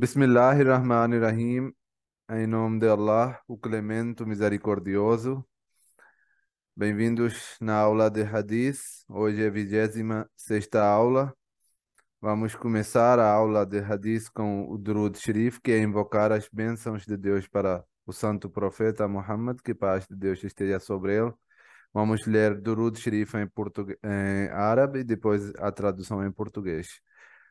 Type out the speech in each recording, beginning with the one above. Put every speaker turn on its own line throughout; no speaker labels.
Bismillahirrahmanirrahim. Em nome de Allah, o Clemente, o Misericordioso. Bem-vindos na aula de Hadith. Hoje é a 26ª aula. Vamos começar a aula de Hadith com o Durud Sharif, que é invocar as bênçãos de Deus para o santo profeta Muhammad, que paz de Deus esteja sobre ele. Vamos ler Durud Sharif em árabe e depois a tradução em português.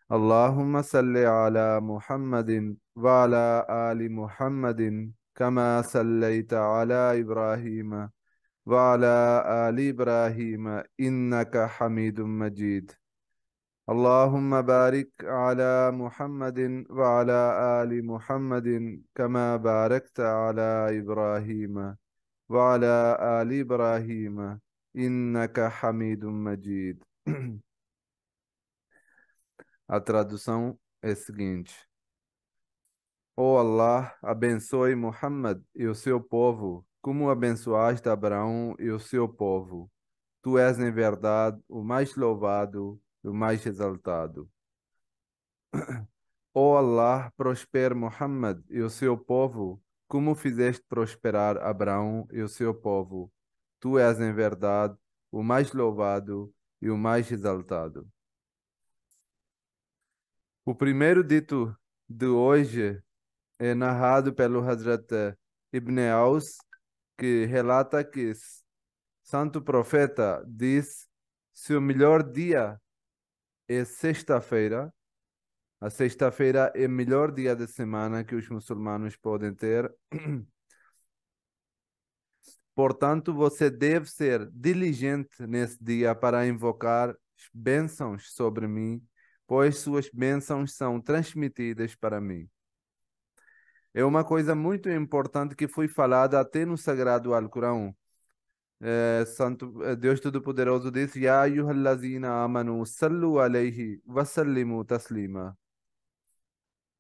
اللهم صل على محمد وعلى آل محمد كما صليت على إبراهيم وعلى آل إبراهيم إنك حميد مجيد. اللهم بارك على محمد وعلى آل محمد كما باركت على إبراهيم وعلى آل إبراهيم إنك حميد مجيد. A tradução é a seguinte: Ó Allah, abençoe Muhammad e o seu povo, como abençoaste Abraão e o seu povo. Tu és, em verdade, o mais louvado e o mais exaltado. Ó Allah, prospere Muhammad e o seu povo, como fizeste prosperar Abraão e o seu povo. Tu és, em verdade, o mais louvado e o mais exaltado. O primeiro dito de hoje é narrado pelo Hazrat Ibn Aws, que relata que Santo Profeta diz: se o melhor dia é sexta-feira, a sexta-feira é o melhor dia da semana que os muçulmanos podem ter. Portanto, você deve ser diligente nesse dia para invocar bênçãos sobre mim, pois suas bênçãos são transmitidas para mim. É uma coisa muito importante que foi falada até no Sagrado Alcorão. Deus Todo-Poderoso disse: Ya ayyuhallazina amanu sallu alayhi wa sallimu taslima.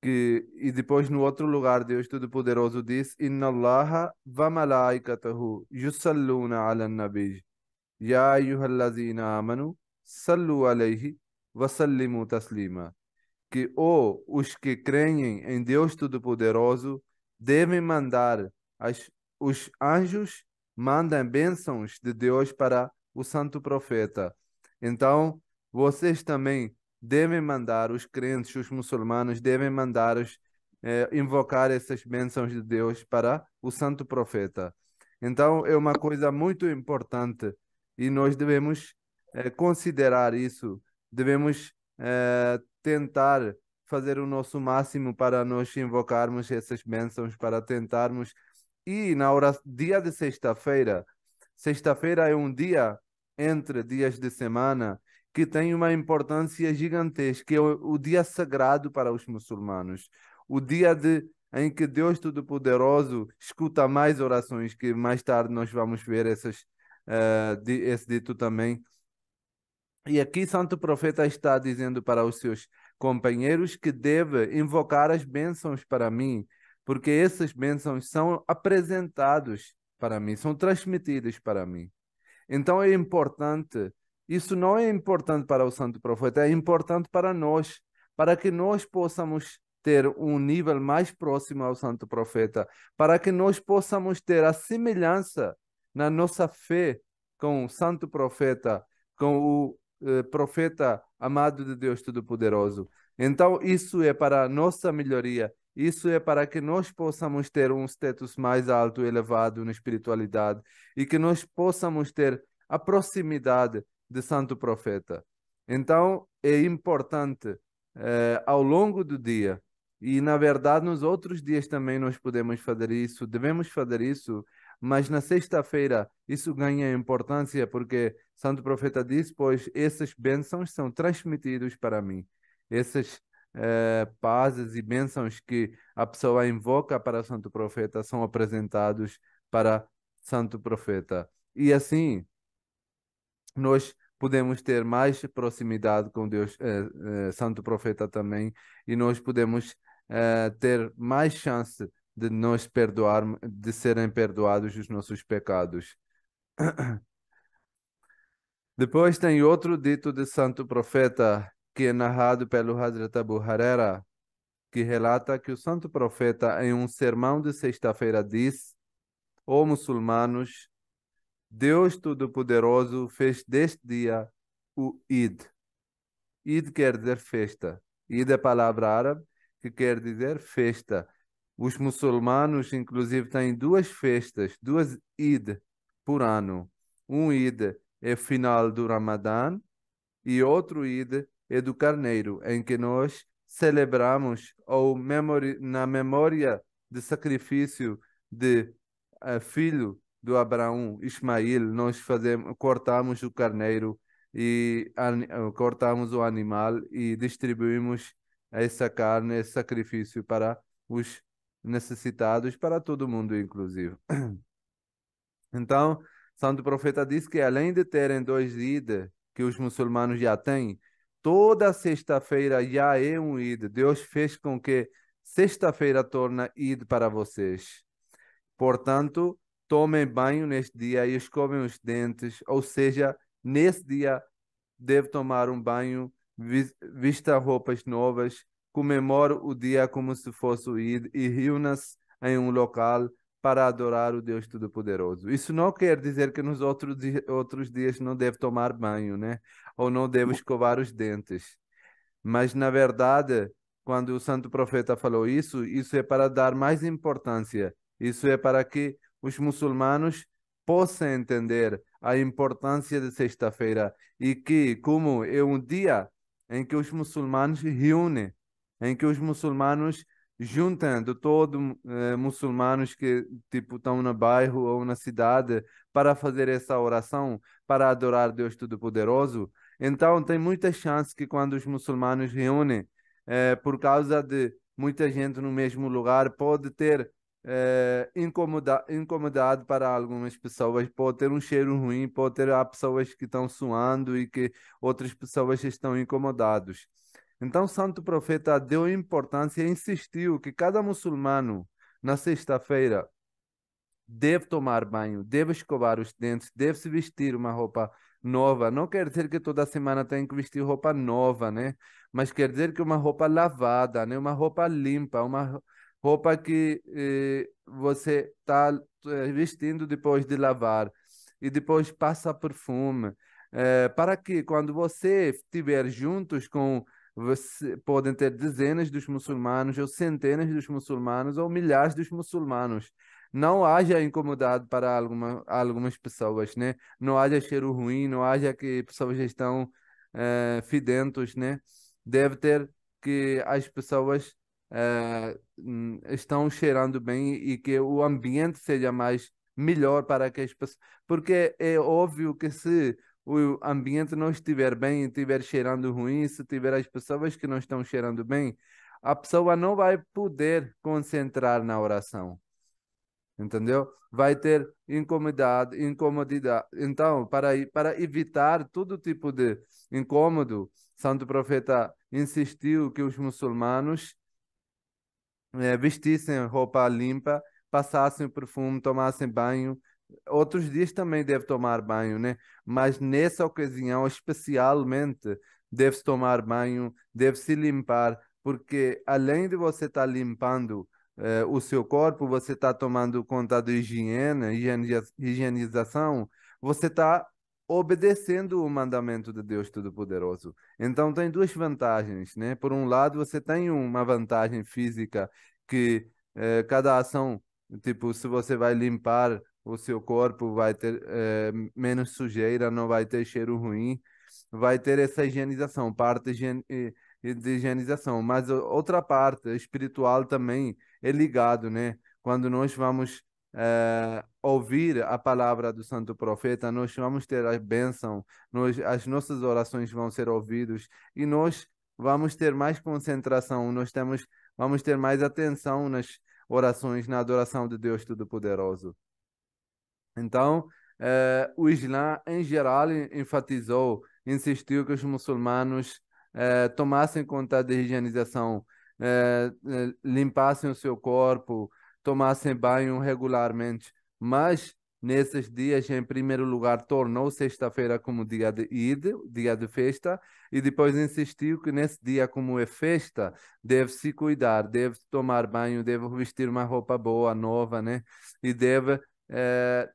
E depois no outro lugar, Deus Todo-Poderoso disse: Inna Allaha wa malaikatahu yusalluna ala nabi. Ya ayyuhallazina amanu sallu alayhi wa sallimu taslima. Que os que creem em Deus Todo-Poderoso devem mandar, os anjos mandam bênçãos de Deus para o santo profeta. Então, vocês também devem mandar, os crentes, os muçulmanos, devem mandar, invocar essas bênçãos de Deus para o santo profeta. Então, é uma coisa muito importante e nós devemos, considerar isso, devemos tentar fazer o nosso máximo para nós invocarmos essas bênçãos, para tentarmos. E na hora, dia de sexta-feira, sexta-feira é um dia entre dias de semana que tem uma importância gigantesca, que é o dia sagrado para os muçulmanos, o dia em que Deus Todo-Poderoso escuta mais orações, que mais tarde nós vamos ver esse dito também. E aqui Santo Profeta está dizendo para os seus companheiros que deve invocar as bênçãos para mim, porque essas bênçãos são apresentados para mim, são transmitidas para mim. Então é importante, isso não é importante para o Santo Profeta, é importante para nós, para que nós possamos ter um nível mais próximo ao Santo Profeta, para que nós possamos ter a semelhança na nossa fé com o Santo Profeta, com o Profeta amado de Deus Todo-Poderoso. Então, isso é para a nossa melhoria, isso é para que nós possamos ter um status mais alto, elevado na espiritualidade e que nós possamos ter a proximidade de Santo Profeta. Então, é importante, ao longo do dia, e na verdade nos outros dias também nós podemos fazer isso, devemos fazer isso, mas na sexta-feira isso ganha importância porque Santo Profeta diz, pois essas bênçãos são transmitidas para mim. Essas pazes e bênçãos que a pessoa invoca para Santo Profeta são apresentados para Santo Profeta. E assim, nós podemos ter mais proximidade com Deus, Santo Profeta também, e nós podemos ter mais chance de nos perdoar, de serem perdoados os nossos pecados. Depois tem outro dito de Santo Profeta que é narrado pelo Hazrat Abu Huraira, que relata que o santo profeta, em um sermão de sexta-feira, disse: Ó muçulmanos, Deus Todo-Poderoso fez deste dia o Eid. Eid quer dizer festa. Eid é palavra árabe que quer dizer festa. Os muçulmanos, inclusive, têm duas festas, duas Eid por ano. Um Eid é final do Ramadã e outro Eid é do Carneiro, em que nós celebramos na memória do sacrifício de filho do Abraão, Ismael, nós cortamos o carneiro e cortamos o animal e distribuímos essa carne, esse sacrifício para os necessitados, para todo mundo, inclusive. Então, Santo Profeta diz que além de terem dois Eid que os muçulmanos já têm, toda sexta-feira já é um Eid. Deus fez com que sexta-feira torne Eid para vocês. Portanto, tomem banho neste dia e escovem os dentes, ou seja, nesse dia deve tomar um banho, vista roupas novas, comemore o dia como se fosse o Eid e reúna-se em um local para adorar o Deus Todo-Poderoso. Isso não quer dizer que nos outros dias não deve tomar banho, né? Ou não deve escovar os dentes. Mas, na verdade, quando o santo profeta falou isso, isso é para dar mais importância. Isso é para que os muçulmanos possam entender a importância de sexta-feira e que, como é um dia em que os muçulmanos reúnem, em que os muçulmanos juntam de todos muçulmanos que tipo estão no bairro ou na cidade para fazer essa oração, para adorar Deus Todo-Poderoso. Então, tem muita chance que quando os muçulmanos reúnem, por causa de muita gente no mesmo lugar, pode ter incomodado para algumas pessoas, pode ter um cheiro ruim, pode ter há pessoas que estão suando e que outras pessoas estão incomodados. Então, o Santo Profeta deu importância e insistiu que cada muçulmano, na sexta-feira, deve tomar banho, deve escovar os dentes, deve se vestir uma roupa nova. Não quer dizer que toda semana tem que vestir roupa nova, né? Mas quer dizer que uma roupa lavada, né? Uma roupa limpa, uma roupa que você está vestindo depois de lavar e depois passa perfume. Para que quando você estiver juntos com podem ter dezenas dos muçulmanos, ou centenas dos muçulmanos, ou milhares dos muçulmanos não haja incomodado para algumas pessoas, né? Não haja cheiro ruim, não haja que pessoas estão fedentos, né? Deve ter que as pessoas estão cheirando bem e que o ambiente seja mais melhor para que as pessoas... Porque é óbvio que se o ambiente não estiver bem, estiver cheirando ruim, se tiver as pessoas que não estão cheirando bem, a pessoa não vai poder concentrar na oração. Entendeu? Vai ter incomodidade. Então, para evitar todo tipo de incômodo, Santo Profeta insistiu que os muçulmanos vestissem roupa limpa, passassem perfume, tomassem banho. Outros dias também deve tomar banho, né? Mas nessa ocasião, especialmente, deve-se tomar banho, deve-se limpar, porque além de você estar limpando o seu corpo, você está tomando conta da higienização, você está obedecendo o mandamento de Deus Todo-Poderoso. Então tem duas vantagens, né? Por um lado, você tem uma vantagem física que cada ação, tipo, se você vai limpar o seu corpo, vai ter menos sujeira, não vai ter cheiro ruim, vai ter essa higienização, parte de higienização. Mas outra parte espiritual também é ligado, né? Quando nós vamos ouvir a palavra do Santo Profeta, nós vamos ter a bênção, as nossas orações vão ser ouvidas e nós vamos ter mais concentração, vamos ter mais atenção nas orações, na adoração de Deus Todo-Poderoso. Então, o Islã, em geral, enfatizou, insistiu que os muçulmanos tomassem conta da higienização, limpassem o seu corpo, tomassem banho regularmente. Mas nesses dias, em primeiro lugar, tornou sexta-feira como dia de Eid, dia de festa, e depois insistiu que nesse dia, como é festa, deve se cuidar, deve tomar banho, deve vestir uma roupa boa, nova, né? E deve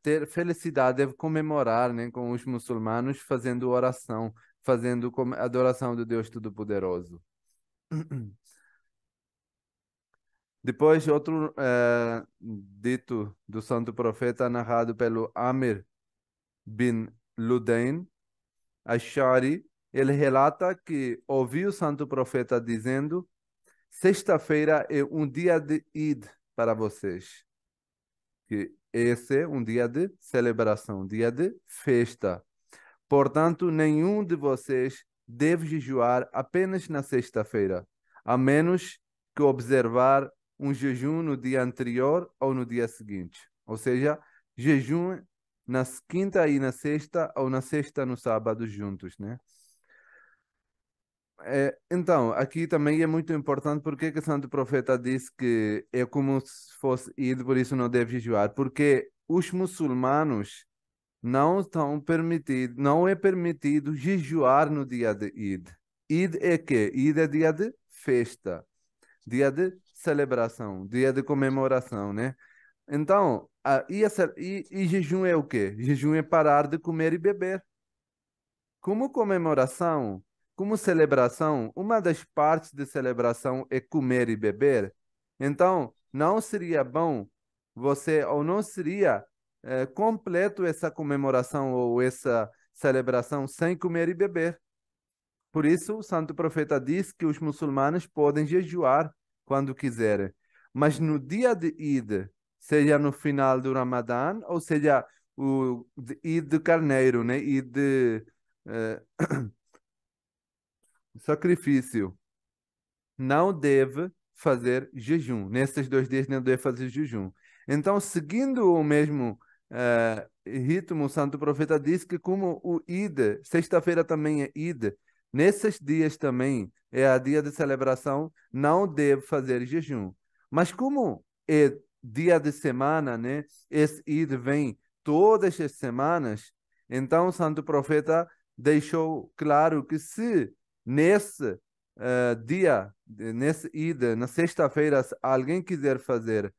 ter felicidade, deve comemorar, né, com os muçulmanos, fazendo oração, fazendo adoração do Deus Todo-Poderoso. Depois, outro dito do santo profeta, narrado pelo Amir bin Ludain Ash'ari, ele relata que ouviu o santo profeta dizendo: sexta-feira é um dia de Eid para vocês, que esse é um dia de celebração, um dia de festa. Portanto, nenhum de vocês deve jejuar apenas na sexta-feira, a menos que observar um jejum no dia anterior ou no dia seguinte. Ou seja, jejum na quinta e na sexta, ou na sexta no sábado juntos, né? Então, aqui também é muito importante porque que o Santo Profeta disse que é como se fosse Eid, por isso não deve jejuar, porque os muçulmanos não estão permitidos, não é permitido jejuar no dia de Eid. Eid é quê? Eid é dia de festa, dia de celebração, dia de comemoração, né? Então, e jejum é o quê? Jejum é parar de comer e beber. Como comemoração, como celebração, uma das partes de celebração é comer e beber. Então, não seria bom você, ou não seria completo essa comemoração ou essa celebração sem comer e beber. Por isso, o santo profeta diz que os muçulmanos podem jejuar quando quiserem, mas no dia de Eid, seja no final do Ramadã, ou seja, o Eid do Carneiro, né? Eid de eh, sacrifício, não deve fazer jejum. Nesses 2 dias não deve fazer jejum. Então, seguindo o mesmo ritmo, o Santo Profeta diz que como o Id, sexta-feira também é Id, nesses dias também é a dia de celebração, não deve fazer jejum. Mas como é dia de semana, né? Esse Id vem todas as semanas, então o Santo Profeta deixou claro que se nesse nesse ida, na sexta-feira, se alguém quiser fazer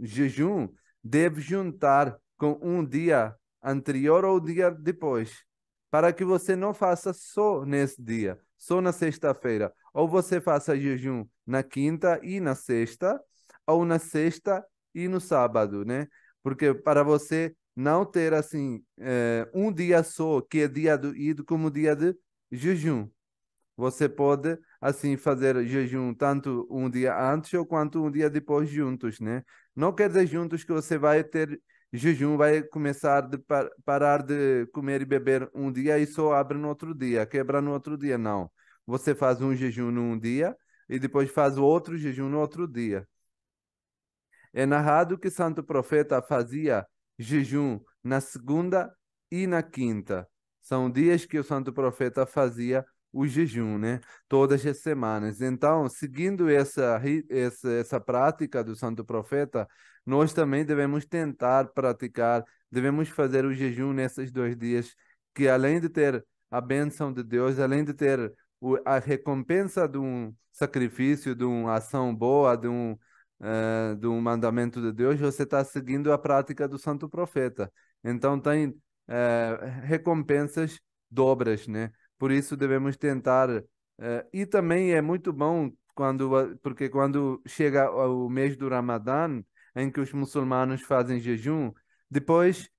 jejum, deve juntar com um dia anterior ou dia depois, para que você não faça só nesse dia, só na sexta-feira, ou você faça jejum na quinta e na sexta, ou na sexta e no sábado, né? Porque para você não ter assim um dia só, que é dia do Eid, como dia de jejum. Você pode, assim, fazer jejum tanto um dia antes ou quanto um dia depois juntos, né? Não quer dizer juntos que você vai ter jejum, vai começar de parar de comer e beber um dia e só abre no outro dia, quebra no outro dia, não. Você faz um jejum num dia e depois faz outro jejum no outro dia. É narrado que Santo Profeta fazia jejum na segunda e na quinta. São dias que o Santo Profeta fazia o jejum, né? Todas as semanas. Então, seguindo essa prática do Santo Profeta, nós também devemos tentar praticar, devemos fazer o jejum nesses 2 dias, que além de ter a bênção de Deus, além de ter a recompensa de um sacrifício, de uma ação boa, do mandamento de Deus, você está seguindo a prática do Santo Profeta. Então tem recompensas dobras, né? Por isso devemos tentar. E também é muito bom porque quando chega o mês do Ramadã, em que os muçulmanos fazem jejum, depois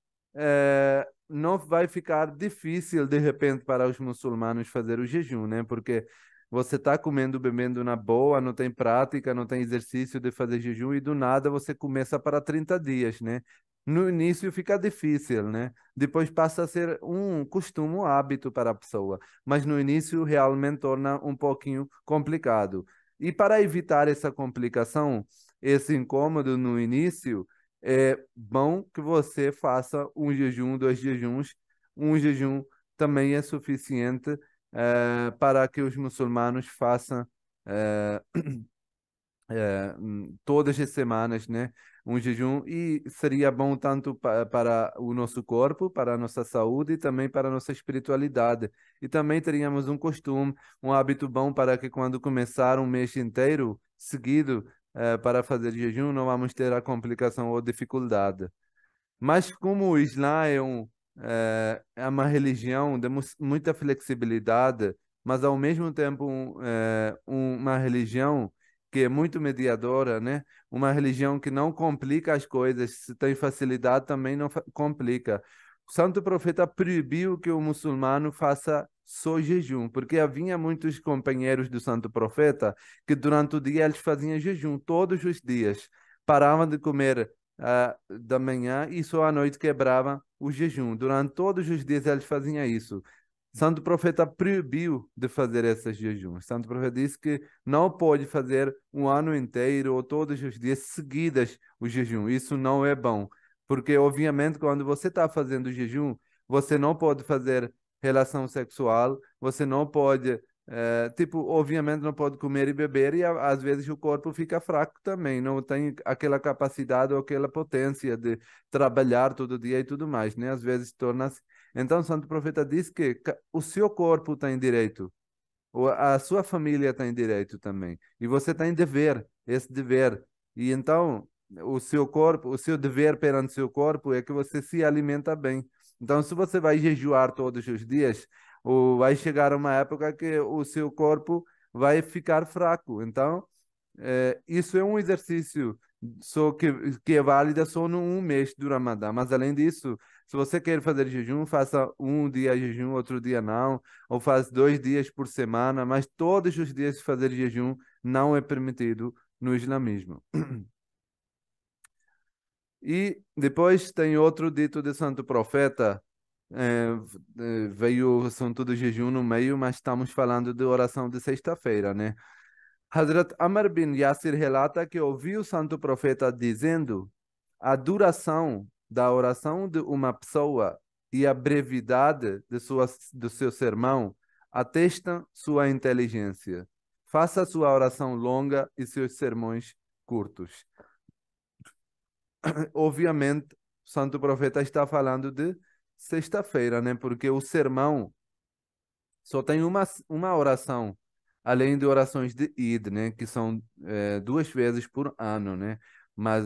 não vai ficar difícil de repente para os muçulmanos fazer o jejum, né? Porque você está comendo, bebendo na boa, não tem prática, não tem exercício de fazer jejum e do nada você começa para 30 dias, né? No início fica difícil, né? Depois passa a ser um costume, um hábito para a pessoa, mas no início realmente torna um pouquinho complicado. E para evitar essa complicação, esse incômodo no início, é bom que você faça um jejum, 2 jejuns. Um jejum também é suficiente para que os muçulmanos façam todas as semanas, né? Um jejum e seria bom tanto para o nosso corpo, para a nossa saúde e também para a nossa espiritualidade. E também teríamos um costume, um hábito bom para que quando começar um mês inteiro seguido, para fazer jejum, não vamos ter a complicação ou dificuldade. Mas como o Islã é uma religião de muita flexibilidade, mas ao mesmo tempo uma religião que é muito mediadora, né? Uma religião que não complica as coisas, se tem facilidade também não complica. O Santo Profeta proibiu que o muçulmano faça só jejum, porque havia muitos companheiros do Santo Profeta que durante o dia eles faziam jejum todos os dias, paravam de comer da manhã e só à noite quebrava o jejum. Durante todos os dias eles faziam isso. Santo Profeta proibiu de fazer esses jejuns. Santo Profeta disse que não pode fazer um ano inteiro ou todos os dias seguidas o jejum. Isso não é bom, porque obviamente quando você está fazendo jejum, você não pode fazer relação sexual, você não pode tipo, obviamente não pode comer e beber e às vezes o corpo fica fraco também, não tem aquela capacidade ou aquela potência de trabalhar todo dia e tudo mais, né? Às vezes torna-se. Então, o Santo Profeta diz que o seu corpo tem direito, a sua família tem direito também, e você tem dever, esse dever. E então, o seu corpo, o seu dever perante o seu corpo é que você se alimenta bem. Então, se você vai jejuar todos os dias, vai chegar uma época que o seu corpo vai ficar fraco. Então, isso é um exercício só que é válida só no um mês do Ramadã. Mas além disso, se você quer fazer jejum, faça um dia jejum, outro dia não, ou faz 2 dias por semana, mas todos os dias fazer jejum não é permitido no islamismo. E depois tem outro dito de Santo Profeta, veio o assunto do jejum no meio, mas estamos falando de oração de sexta-feira, né? Hazrat Amr bin Yasir relata que ouviu o Santo Profeta dizendo: a duração da oração de uma pessoa e a brevidade do seu sermão atestam sua inteligência. Faça sua oração longa e seus sermões curtos. Obviamente, o Santo Profeta está falando de sexta-feira, né? Porque o sermão só tem uma oração, além de orações de Eid, né? Que são 2 vezes por ano, né? Mas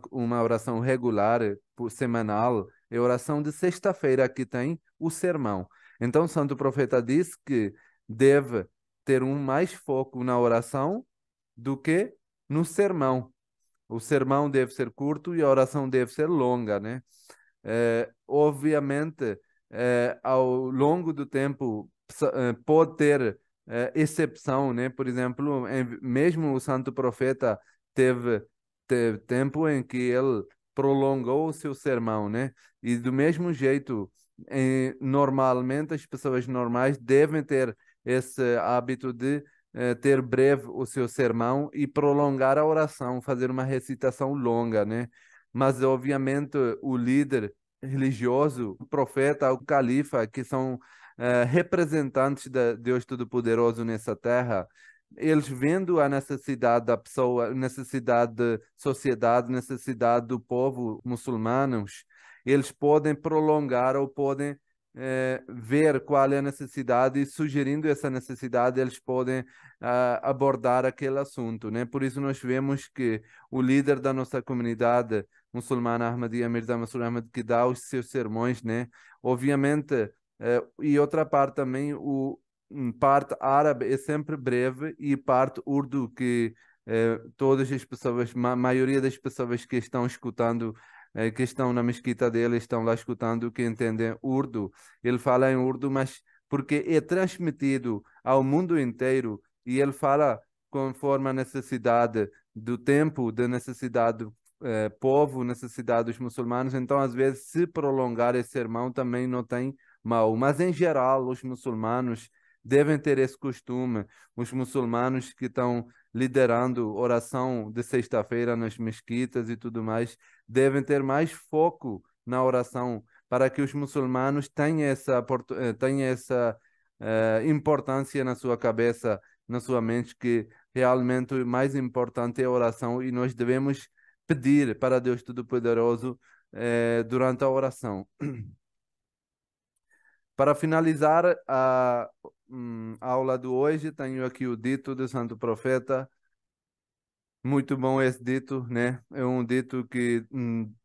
uma oração regular, semanal, é oração de sexta-feira que tem o sermão. Então, o Santo Profeta diz que deve ter mais foco na oração do que no sermão. O sermão deve ser curto e a oração deve ser longa, né? Obviamente, ao longo do tempo, pode ter exceção, né? Por exemplo, mesmo o Santo Profeta teve tempo em que ele prolongou o seu sermão, né? E do mesmo jeito, normalmente as pessoas normais devem ter esse hábito de ter breve o seu sermão e prolongar a oração, fazer uma recitação longa, né? Mas, obviamente, o líder religioso, o profeta, o califa, que são representantes de Deus Todo-Poderoso nessa terra, eles vendo a necessidade da pessoa, necessidade da sociedade, necessidade do povo muçulmanos, eles podem prolongar ou podem ver qual é a necessidade e sugerindo essa necessidade, eles podem abordar aquele assunto, né? Por isso nós vemos que o líder da nossa comunidade muçulmana Ahmadiyya Mirza Masroor Ahmad que dá os seus sermões, né? Obviamente, e outra parte também, parte árabe é sempre breve e parte urdu que todas as pessoas, maioria das pessoas que estão escutando que estão na mesquita dele, estão lá escutando, que entendem urdu. Ele fala em urdu, mas porque é transmitido ao mundo inteiro e ele fala conforme a necessidade do tempo, da necessidade do povo, necessidade dos muçulmanos. Então, às vezes, se prolongar esse sermão também não tem mal. Mas, em geral, os muçulmanos devem ter esse costume. Os muçulmanos que estão liderando oração de sexta-feira nas mesquitas e tudo mais, devem ter mais foco na oração para que os muçulmanos tenham essa importância na sua cabeça, na sua mente, que realmente o mais importante é a oração e nós devemos pedir para Deus Todo-Poderoso durante a oração. Para finalizar a aula de hoje, tenho aqui o dito do Santo Profeta. Muito bom esse dito, né? É um dito que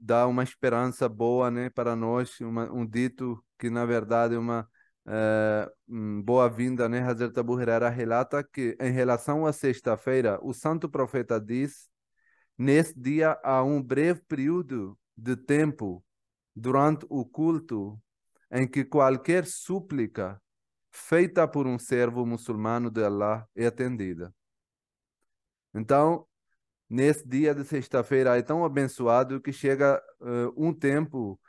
dá uma esperança boa, né, para nós. Um dito que, na verdade, é uma boa-vinda, né? Hazrat Abu Huraira relata que, em relação à sexta-feira, o Santo Profeta diz: nesse dia há um breve período de tempo durante o culto em que qualquer súplica feita por um servo muçulmano de Allah é atendida. Então, nesse dia de sexta-feira é tão abençoado que chega um tempo,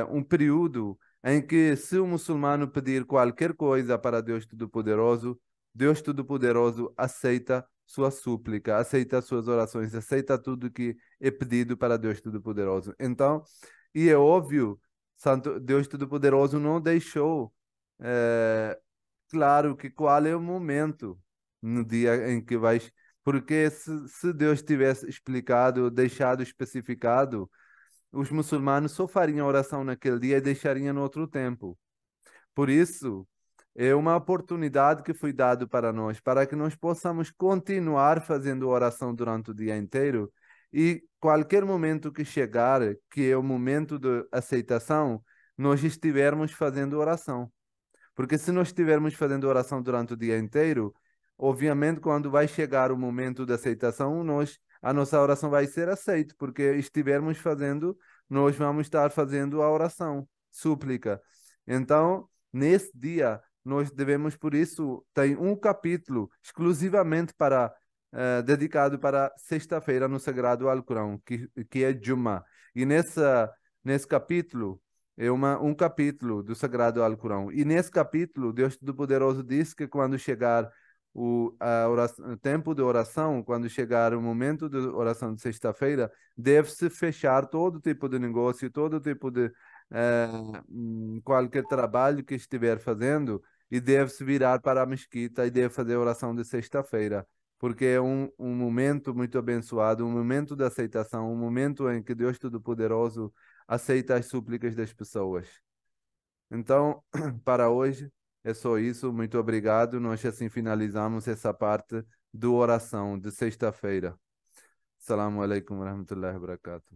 um período em que se o muçulmano pedir qualquer coisa para Deus Todo-Poderoso, Deus Todo-Poderoso aceita sua súplica, aceita suas orações, aceita tudo que é pedido para Deus Todo-Poderoso. Então, e é óbvio, Santo Deus Todo-Poderoso não deixou claro que qual é o momento no dia em que vais. Porque se Deus tivesse explicado, deixado especificado, os muçulmanos só fariam oração naquele dia e deixariam no outro tempo. Por isso, é uma oportunidade que foi dado para nós, para que nós possamos continuar fazendo oração durante o dia inteiro e qualquer momento que chegar, que é o momento de aceitação, nós estivermos fazendo oração. Porque se nós estivermos fazendo oração durante o dia inteiro, obviamente, quando vai chegar o momento da aceitação, a nossa oração vai ser aceita, porque estivermos fazendo, nós vamos estar fazendo a oração, súplica. Então, nesse dia, nós devemos, por isso, tem um capítulo exclusivamente dedicado para sexta-feira no Sagrado Alcorão, que é Juma. E nesse capítulo, é um capítulo do Sagrado Alcorão. E nesse capítulo, Deus Todo-Poderoso diz que quando chegar o tempo de oração, quando chegar o momento de oração de sexta-feira, deve-se fechar todo tipo de negócio, todo tipo de eh, qualquer trabalho que estiver fazendo e deve-se virar para a mesquita e deve fazer a oração de sexta-feira. Porque é um momento muito abençoado, um momento de aceitação, um momento em que Deus Todo-Poderoso aceita as súplicas das pessoas. Então, para hoje é só isso. Muito obrigado. Nós assim finalizamos essa parte do oração de sexta-feira. Assalamu alaikum wa rahmatullahi wa barakatuh.